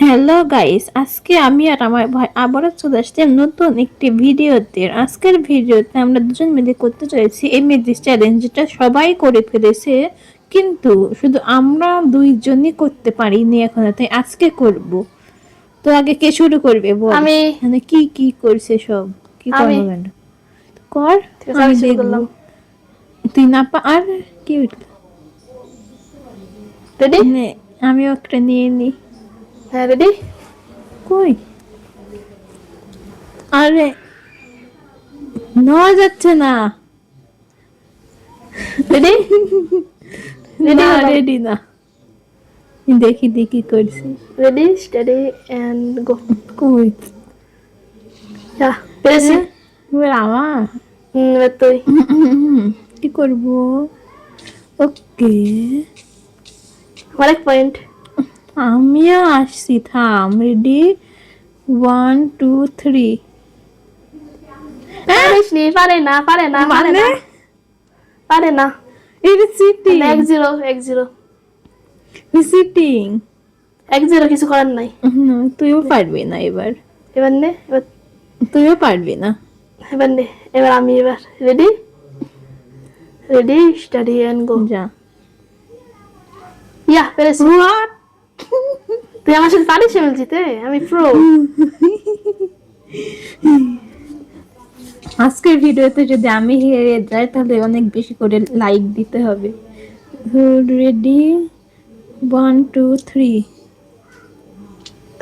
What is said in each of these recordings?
Hello guys, আজকে আমি আর আমার ভাই আবারও চলে আসছি নতুন একটি ভিডিওতে। আজকের ভিডিওতে আমরা দুজন মিলে করতে চলেছি এই মেজিক চ্যালেঞ্জ, যেটা সবাই করে ফেলেছে কিন্তু শুধু আমরা দুইজনই করতে পারিনি এখনো, তাই আজকে করব। তো আগে কে শুরু করবে বল? আমি মানে কি কি করছে সব, কি আমি কর্মকাণ্ড কর। ঠিক আছে, আমি আমি শুরু দেখবো। করলাম। তুই না আর কি উঠলো? রেডি? নে, আমিও একটা নিয়ে নি। হ্যাঁ, রেডি। কই? আরে নেওয়া যাচ্ছে না। রেডি? না, রেডি? রেডি না। দেখি দেখি করছি। Ready, steady and go. কই? যা, পেরেছি। হ্যাঁ, এবার আমার এবার তুই। কি করব? ওকে, অনেক পয়েন্ট। আমিও আসছি, থাম। রেডি, 1 2 3। পারিস নি, পারে না, পারে না, পারে মানে না, পারে না। এটা চিটিং। 1-0, 1-0, চিটিং। 1-0, কিছু করার নাই। তুইও পারবি না এবার। এবার নে, এবার তুইও পারবি না। এবার নে, এবার আমি। এবার ready, ready, steady and go. যা। ইয়া, পেরেছি। হোয়াট? তুই আমার সাথে পারিস এমন জিতে? আমি প্রো। আজকের ভিডিওতে যদি আমি হেরে যাই তাহলে অনেক বেশি করে লাইক দিতে হবে। রেডি, 1 2 3।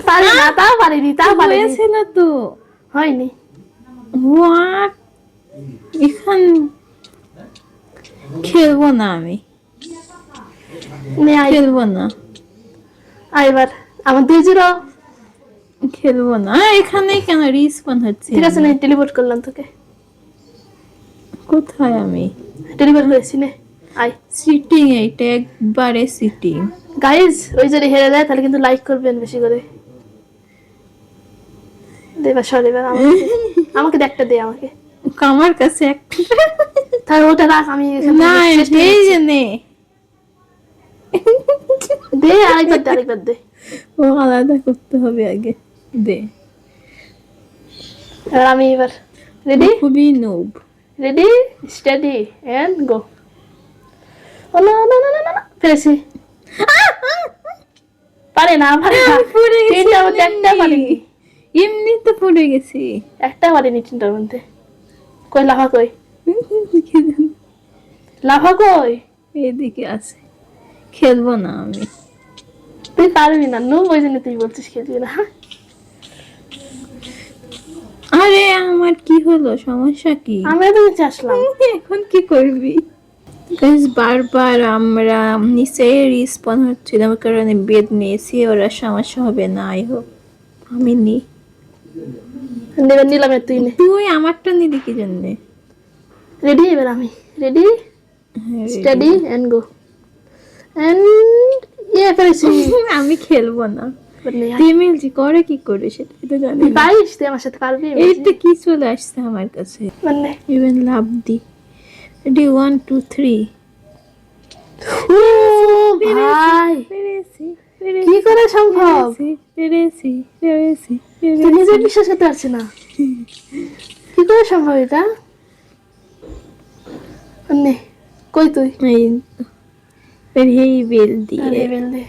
পারি না, তাও পারিনি, তাও পারিনি। হয়েছিল তো। হয়নি। হোয়াট? এখন খেলবো না আমি, নে আই। খেলবো না, এবার আমার 2-0। খেলবো না। এখানে কেন রিস্পন হচ্ছে? ঠিক আছে, নে, টেলিপোর্ট করলাম তোকে। কোথায় আমি? টেলিপোর্ট করেছি, নে আই। সিটিং, এইটা একবারে সিটিং। গাইজ, ওই যদি হেরে যায় তাহলে কিন্তু লাইক করবেন বেশি করে। দে এবার, সর এবার আমাকে দে। আমাকে দে, একটা দে আমাকে। আমার কাছে একটা তাহলে ওটা রাখ, আমি এখান না, থেকে চেষ্টা এই করছি। যে নে। দে, আরেকবার দে, আরেকবার দে। ও, আলাদা করতে হবে আগে। দে। এবার আমি। এবার রেডি, খুবই নোব। Ready, steady and go. ও না না না না না না, পেরেছি। পারে না, পারে না। আমি পড়ে গেছি তিনটার মধ্যে একটা পারিনি। এমনি তো পড়ে গেছি। একটা পারিনি তিনটার মধ্যে। কই লাফা, কই লাফা, কই? এদিকে আছে। খেলবো না আমি। তুই পারবি না, নো, ওই জন্য তুই বলছিস খেলবি না। আরে আমার কি হলো? সমস্যা কি? আমরা তো নিচে আসলাম। এখন কি করবি? গাইস, বারবার আমরা নিচে রিস্পন হচ্ছিল, আমার কারণে বেদ নিয়েছি। ওরা সমস্যা হবে না, আই হোপ। আমি নি। এবার নিলাম, তুই নে। তুই আমারটা নিলি কি জন্যে? রেডি, এবার আমি। রেডি, হ্যাঁ, ready স্টাডি না। And go. এন্ড ইয়ে, পেরেছি। আমি খেলবো না। এবার নে, আয়। টিএমএলজি করে কি করে সেটা তো জানি তুই না। পারিস, তুই আমার সাথে পারবি। এইটা কি চলে আসছে আমার কাছে? এবার নে। ইভেন লাভ দি। রেডি, 1 2 3। ও ভাই, পেরেছি, কি করে সম্ভব? পেরেছি, পেরেছি, তুই নিজে বিশ্বাস করতে পারছি না। কি করে সম্ভব এটা? নে, কই তুই? এই বেল দিয়ে আরে বেল দে।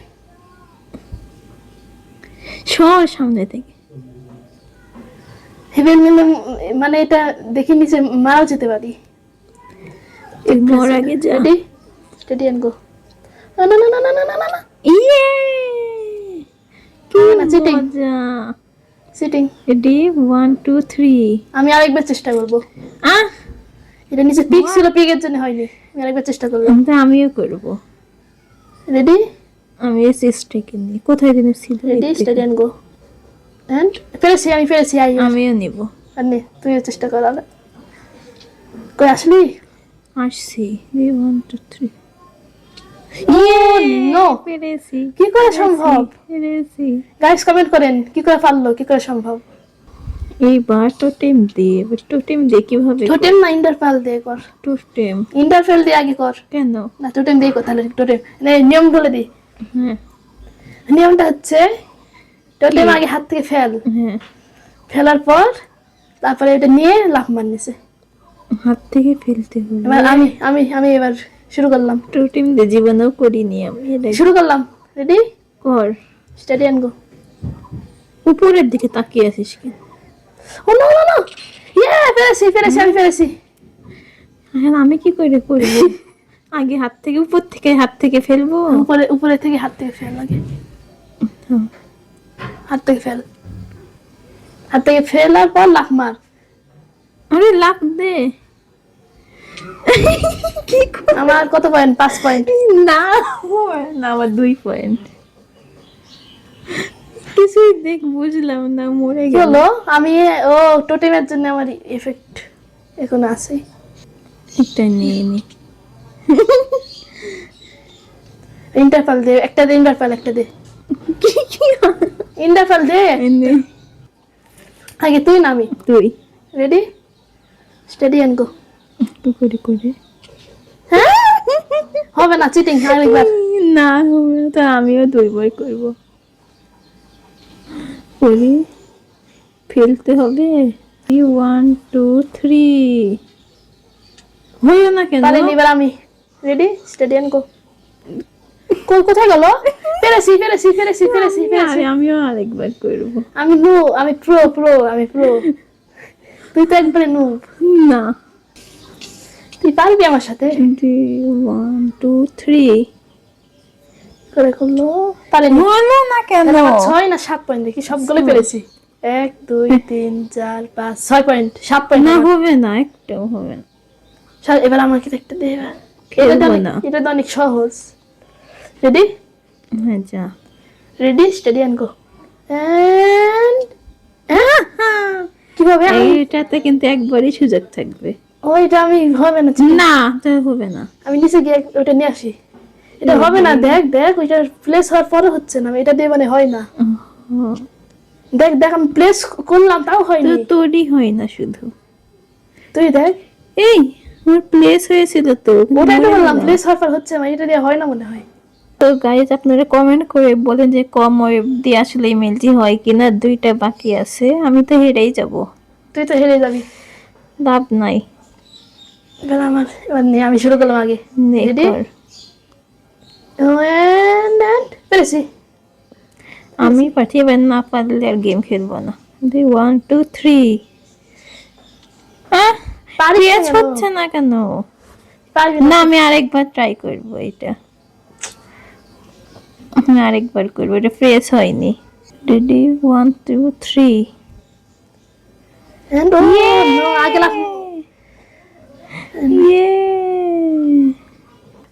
সর সামনে থেকে। হেভেন মানে এটা দেখে নিচে মারাও যেতে পারি। তুই মর আগে যা। Ready, steady and go. না না না না না না না না, ইয়ে, কি না, cheating. মজা। সিটিং। রেডি, 1 2 3। আমি আরেকবার চেষ্টা করব। আহ, এটা নিচে পিক ছিল, পিকের জন্য হয়নি। আমি আরেকবার চেষ্টা করলাম। তা আমিও করবো। রেডি, আমি চেষ্টাকে নিই। কোথায় যেন ছিল? রেডি, এর থেকে। Steady and go. এন্ড পেরেছি, আমি পেরেছি। আমিও নিব। আর নে, তুইও চেষ্টা কর। আর কই আসলি? আসছি। 1 2 3। নো, পেরেছি। কি করে সম্ভব? পেরেছি। গাইস কমেন্ট করেন, কি করে পারলো, কি করে সম্ভব? এইবার টোটেম দিয়ে, টোটেম দিয়ে কিভাবে? টোটেম না ইন্টারফেল দিয়ে কর। টোটেম ইন্টারফেল দিয়ে আগে কর। কেন? না, টোটেম দিয়ে কর তাহলে। টোটেম, নিয়ম বলে দি। হ্যাঁ, নিয়মটা হচ্ছে টোটেম আগে হাত থেকে ফেল, হ্যাঁ, ফেলার পর তারপরে এটা নিয়ে লাফ মার নিছে। হাত থেকে ফেলতে হবে। এবার আমি আমি আমি এবার শুরু করলাম, টোটেম দিয়ে জীবনেও করিনি আমি এটা। শুরু করলাম। রেডি, কর। Steady and go. উপরের দিকে তাকিয়ে আছিস কেন? ও নো নো নো, ইয়ে ফেলেছি ফেলেছি, আমি ফেলেছি। হ্যাঁ, আমি কি করে করবো? আগে হাত থেকে, উপর থেকে হাত থেকে ফেলবো। উপরে উপরে থেকে হাত থেকে ফেল আগে, হুম। হাত থেকে ফেল, হাত থেকে ফেলার পর লাফ মার। আরে লাফ দে। কি করে? আমার কত পয়েন্ট? 5 পয়েন্ট। না, না, আমার 2 পয়েন্ট। কিছুই দেখ বুঝলাম না, মরে কি গেল। হলো? আমি ও টোটেমের জন্য আমার এফেক্ট এখন আছে। একটা নিয়ে নি। ইন্টারফাল দে, একটা দে, ইন্টারফাল একটা দে, ইন্টারফাল দে। এনে আগে তুই না আমি? তুই রেডি, স্টাডি এন্ড গো। একটু করে করে। হ্যাঁ হবে না, চিটিং। আরেকবার। না হবে না, তো আমিও 2 বই করবো। করি, ফেলতে হবে। 1 2 3 হইও না কেন? পারেন, এবার আমি। Ready, steady and go. কোথায় গেল? ফেরেছি ফেরেছি ফেরেছি ফেরেছি ফেরেছি। আমিও আরেকবার করবো। আমি নো, আমি প্রো প্রো, আমি প্রো। তুই তো একবারে নো, না, তুই পারবি আমার সাথে। 1 2 3 করে করলো, পারেনি। হলো না কেন? তাহলে আমার 6 না 7 পয়েন্ট, দেখি সবগুলো পেরেছি। 1 2 3 4 5 6 পয়েন্ট, 7 পয়েন্ট। না হবে না, একটাও হবে না। এবার আমাকে একটা দে এবার। খেলবো না। এটা তো অনেক সহজ। রেডি, হ্যাঁ, যা। Ready, steady and go. And কিভাবে এইটাতে কিন্তু একবারই সুযোগ থাকবে। ওইটা আমি হবে না, না, তো হবে না। আমি নিচে গিয়ে ওটা নিয়ে আসি। এটা হবে না, দেখ দেখ, ওইটা প্লেস হওয়ার পরে হচ্ছে না, এটা দিয়ে মানে হয় না। ও, দেখ দেখ, আমি প্লেস করলাম তাও তো হয়নি। তোরই হয় না শুধু। তুই দেখ, এই, আমার প্লেস হয়েছিল তো। ওটাই তো মরে বললাম, গেলাম। প্লেস হওয়ার পর হচ্ছে না, এটা দিয়ে হয় না মনে হয়। তো গাইজ, আপনারা কমেন্ট করে বলেন যে কম ওয়েব দিয়ে আসলে ইমেলটি হয় কিনা। 2টা বাকি আছে, আমি তো হেরেই যাব। তুই তো হেরে যাবি। লাভ নাই। এবার আমার, এবার নিয়ে আমি শুরু করলাম আগে। নে রেডি, কর। পেরেছি। আমি পাঠিয়ে না পারলে আর গেম খেলবো না। 1 2 3 পারিস না প্রেস কেন? হচ্ছে না কেন? পারবি না, না। আমি আরেকবার ট্রাই করবো এটা। আরেকবার করবো, এটা প্রেস হয়নি। রেডি, 1 2 3 And oh, no, আগে লাফ। ইয়ে,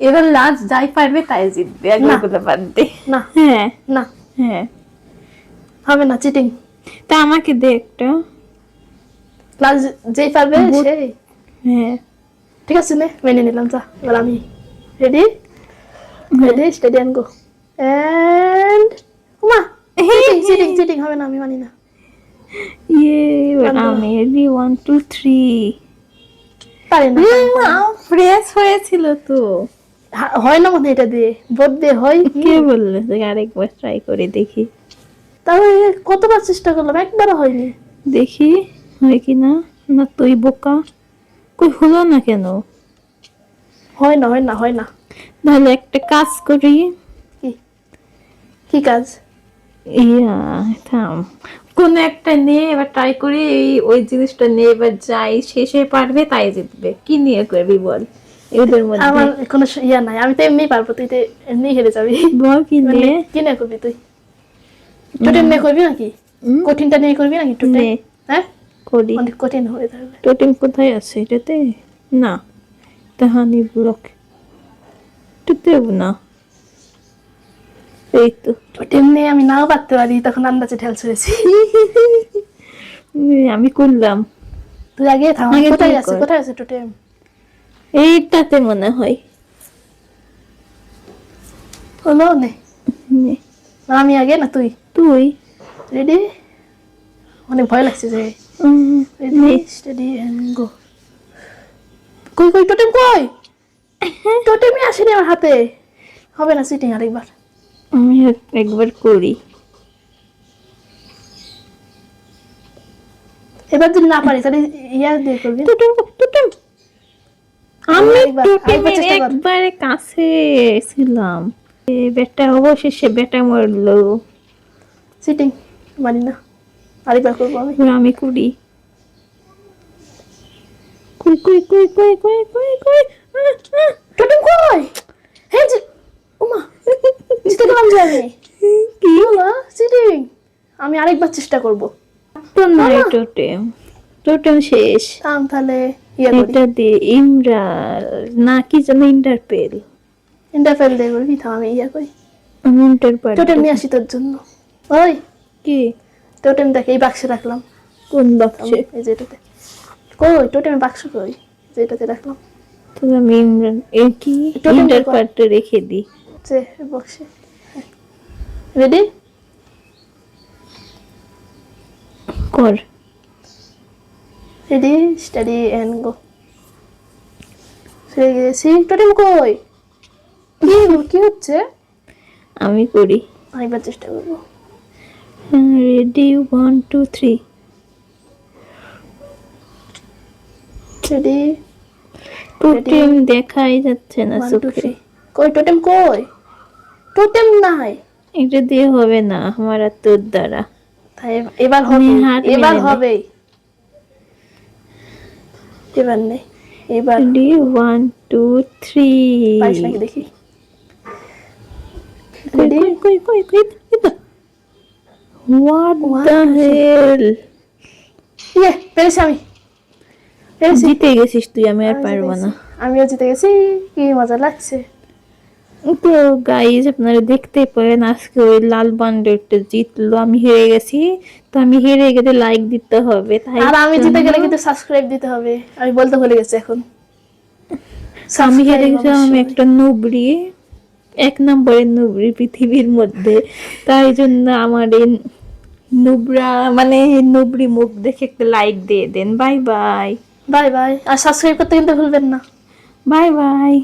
এবার লাস্ট যাই পারবে তাই জিতবে, একবার না। বলে বাদ দে। না হ্যাঁ, না, হ্যাঁ, হবে না, চিটিং। তা আমাকে দে একটা। ক্লাস যেই পারবে বহুত- সেই। হ্যাঁ, ঠিক আছে, নে মেনে নিলাম। যা, এবার আমি। Ready, ready, steady and go. And মা, চিটিং চিটিং চিটিং, হবে না, আমি মানি না। ইয়ে, এবার বন্ধ। আমি। রেডি, 1 2 3 পারি না, প্রেস হয়েছিল তো। হয় না মনে হয় এটা দিয়ে, বোধ দিয়ে হয় কি? কে বললো যে আরেকবার ট্রাই করে দেখি? তাহলে কতবার চেষ্টা করলাম, একবারও হয়নি। দেখি হয় কি না। না, তুই বোকা। কই হলো না কেন? হয় না, হয় না, হয় না। তাহলে একটা কাজ করি। কি কি কাজ? ইয়া, থাম। কোন একটা নিয়ে এবার ট্রাই করি। ওই জিনিসটা নিয়ে এবার যাই শেষে পারবে তাই জিতবে। কি নিয়ে করবি বল এদের মধ্যে? আমার কোনো ইয়া নাই, আমি তো এমনি পারবো, তুই তো এমনি হেরে যাবি। বল কি নিয়ে? কি নিয়ে করবি তুই? টোটেম নিয়ে করবি নাকি? কঠিনটা নিয়ে করবি নাকি টোটেম? নে, হ্যাঁ, করি। অনেক কঠিন হয়ে যাবে। টোটেম কোথায় আছে এটাতে? না, তাহানি ব্লক টুতেও না। এই তো। টোটেম নিয়ে আমি নাও পারতে পারি, তখন আন্দাজে ঢেল ছুঁড়েছি। আমি করলাম। তুই আগে থাম। আগে কোথায় তুই আছে, কর। কোথায় আছে টোটেম? এইটাতে মনে হয়। হলো নে। নে, আমি আগে না তুই? তুই। রেডি, অনেক ভয় লাগছে যে। রেডি, নে। Steady and go. কই কই টোটেম কই? টোটেমই আসেনি আমার হাতে। হবে না, সিটিং আরেকবার। আমি একবার করি। এবার যদি না পারি তাহলে ইয়া দিয়ে করবি। টোটেম টোটেম আমি আরেকবার টোটেমের চেষ্টা কর। একবারে কাছে ছিলাম। বেটা অবশেষে বেটা মরলো। চিটিং মানি না, আরেকবার করবো আমি। এবার আমি করি। কই কই কই কই কই কই কই টোটেম কই? হ্যাঁ ওমা, জিতে গেলাম যে আমি। কি ওমা চিটিং। আমি আরেকবার চেষ্টা করব। তো নাই টোটেম, টোটেম শেষ। তাহলে ইয়া করি, এটা দিয়ে ইমরা না কি যেন ইন্টারপেল ইন্টারফেল দিয়ে করবি। আমি ইয়া করি, ইন্টারপেল টোটেম নিয়ে আসি তোর জন্য। ওই কি টোটেম দেখ, এই বাক্সে রাখলাম। কোন বাক্সে? এই যে এটাতে। কই টোটেমের বাক্স কই? যে এটাতে রাখলাম। তো আমি ইমরান এ কি টোটেম ইন্টারপার্টে রেখে দিই। যে বক্সে। রেডি? কর। Ready steady and go. ফিরে গেছি। টোটেম কই? কি হচ্ছে? আমি করি। আরেকবার চেষ্টা করবো। রেডি 1 2 3 রেডি টোটেম দেখাই যাচ্ছে না 1 2 চোখে। 3। কই টোটেম কই? টোটেম নাই। এটা দিয়ে হবে না আমার আর তোর দ্বারা। তাই এবার হবে, আমি হাত এবার মেলে হবে। এবার নেই, এবার রেডি 1 2 পাইস 3 নাকি দেখি। কই রেডি কই কই কই কই what One, the two, three. হেল। ইয়ে পেরেছি আমি, পেরেছি। জিতে গেছিস তুই, আমি আর আমি জিতে পারবো গেছি। না। আমিও জিতে গেছি, কি মজা লাগছে। তো গাইজ আপনারা দেখতে পারেন আজকে ওই লাল বান্ডারটা জিতলো, আমি হেরে গেছি। তো আমি হেরে গেলে লাইক দিতে হবে, তাই আর আমি জিতে গেলে জন্য কিন্তু সাবস্ক্রাইব দিতে হবে। আমি বলতে ভুলে গেছি এখন। আমি হেরে Subscribe গেছিলাম। আমি অবশ্যই। একটা নুবড়ি, 1 নম্বরের নুবড়ি পৃথিবীর মধ্যে। তাই জন্য আমার এই নুবরা মানে নুবড়ি মুখ দেখে একটা লাইক দিয়ে দেন। Bye bye. বাই বাই, আর সাবস্ক্রাইব করতে কিন্তু ভুলবেন না। Bye by.